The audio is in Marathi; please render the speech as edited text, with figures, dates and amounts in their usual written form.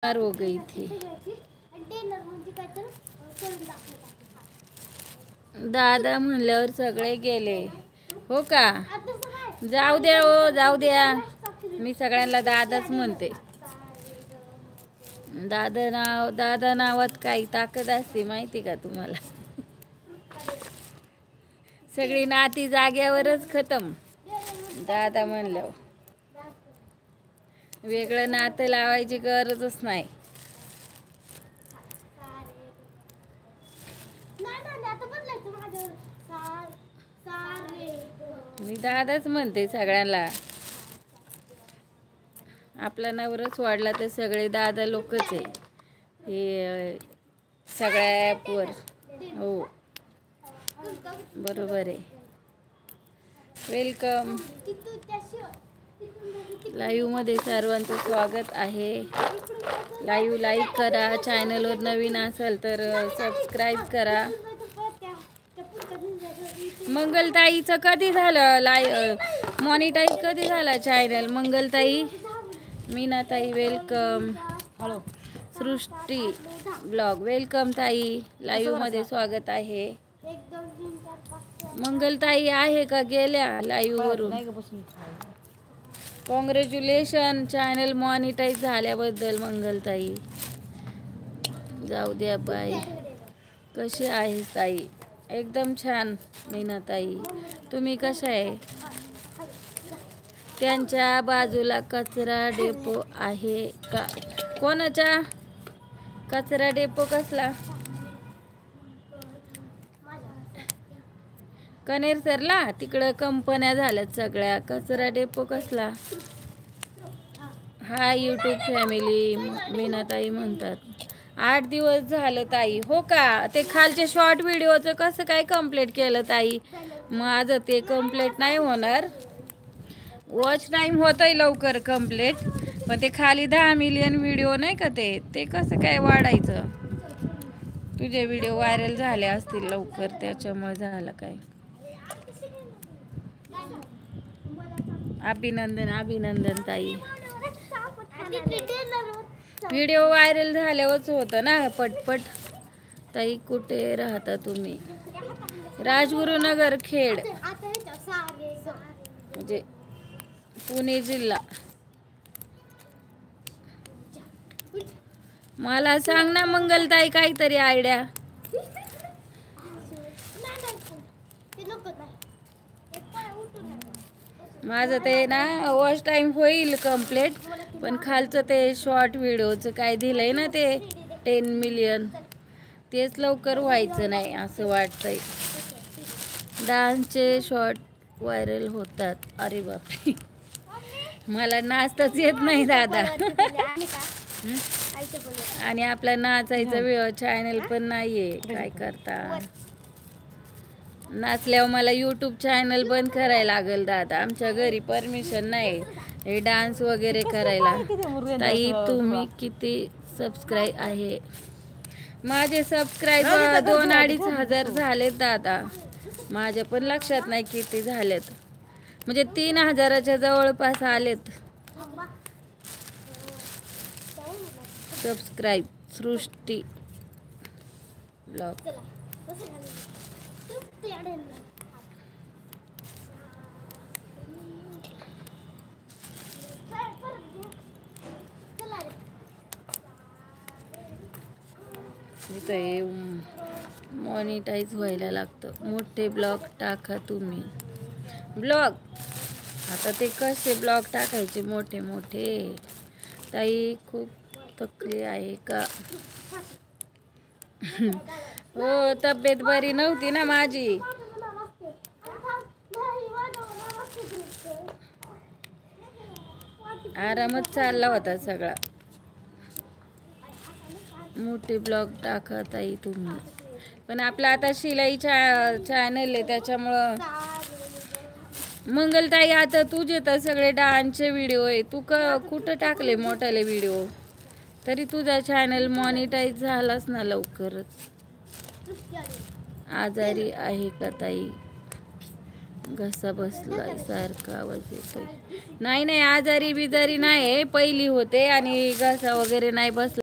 हो गई थी। दादा म्हणल्यावर सगळे गेले हो का? जाऊ द्या हो, जाऊ द्या. मी सगळ्यांना दादाच म्हणते. दादा नावात काही ताकद असते माहिती का तुम्हाला? सगळी नाती जाग्यावरच खतम दादा म्हणल्यावर. वेगळं नातं लावायची गरजच नाही. मी दादाच म्हणते सगळ्यांना. आपला नवराच वाढला तर सगळे दादा लोकच आहे हे सगळ्या ॲपवर. हो बरोबर आहे. वेलकम. लाईव्ह मध्ये सर्वांचं स्वागत आहे. लाईव्ह लाईक करा. चॅनलवर नवीन असेल तर सबस्क्राईब करा. मंगलताईचं कधी झालं मॉनिटाईज कधी झाला चॅनल? मंगलताई, मीनाताई वेलकम. सृष्टी ब्लॉग वेलकम ताई. लाईव्ह मध्ये स्वागत आहे. मंगलताई आहे का गेल्या लाईव्ह वरून? कॉंग्रॅच्युलेशन चॅनल मॉनिटाईज झाल्याबद्दल मंगलताई. जाऊ द्या बाई. कशी आहे ताई? एकदम छान मीनाताई. तुम्ही कशा आहे? त्यांच्या बाजूला कचरा डेपो आहे का? कोणाच्या कचरा डेपो? कसला? कनेरसरला तिकडं कंपन्या झाल्यात सगळ्या. कचरा डेपो कसला? हाय यूट्यूब फॅमिली मीनाताई म्हणतात. 8 दिवस झालं ताई. हो का? ते खालचे शॉर्ट व्हिडिओचं कसं काय कम्प्लीट केलं ताई? माझं ते कम्प्लीट नाही होणार. वॉच टाईम होतंय लवकर कम्प्लीट, पण ते खाली 10 मिलियन व्हिडिओ नाही का ते कसं काय वाढायचं? तुझे व्हिडिओ व्हायरल झाले असतील लवकर त्याच्यामुळे झालं काय? अभिनंदन अभिनंदन ताई. व्हिडिओ व्हायरल झाल्यावरच होतं ना पटपट. ताई कुठे राहता तुम्ही? राजगुरुनगर खेड म्हणजे पुणे जिल्हा. मला सांग ना मंगलताई काहीतरी आयडिया. माझं ते ना वॉच टाइम होईल कम्प्लीट, पण खालचं ते शॉर्ट व्हिडिओचं काय दिलंय ना ते 10 मिलियन, तेच लवकर व्हायचं नाही असं वाटतंय. डान्सचे शॉर्ट व्हायरल होतात. अरे बापरे, मला नाचताच येत नाही दादा. आणि आपला नाचायचं चॅनल पण नाहीये. काय करता? नाचल्यावर मला यूट्यूब चॅनल बंद करायला लागेल दादा. आमच्या घरी परमिशन नाही हे डान्स वगैरे करायला. ताई तुम्ही किती सबस्क्राईब आहे? माझे सबस्क्राईबर 2-2.5 हजार झालेत दादा. माझ्या पण लक्षात नाही किती झालेत, म्हणजे 3,000च्या जवळपास आलेत सबस्क्राईब. सृष्टी ब्लॉग. इथे मॉनिटाईज व्हायला लागतं. मोठे ब्लॉग टाका तुम्ही. ब्लॉग आता ते कसे ब्लॉग टाकायचे मोठे मोठे? ताई खूप थकली आहे का? हो तब्येत बरी नव्हती ना माझी. आरामच चालला होता सगळा. मोठे ब्लॉग टाका ताई तुम्ही. पण आपला आता शिलाईचा चॅनल आहे त्याच्यामुळं. मंगलताई आता तुझे तर सगळे डान्सचे व्हिडिओ आहे. तू कुठं टाकले मोठाले व्हिडिओ? तरी तुझा चॅनल मॉनिटाईज झालाच ना लवकरच. आजारी आहे का ताई? घसा बसलाय सारखा आवाज येतोय. नाही नाही, आजारी बिजारी नाही, पहिली होते आणि घसा वगैरे नाही बसला.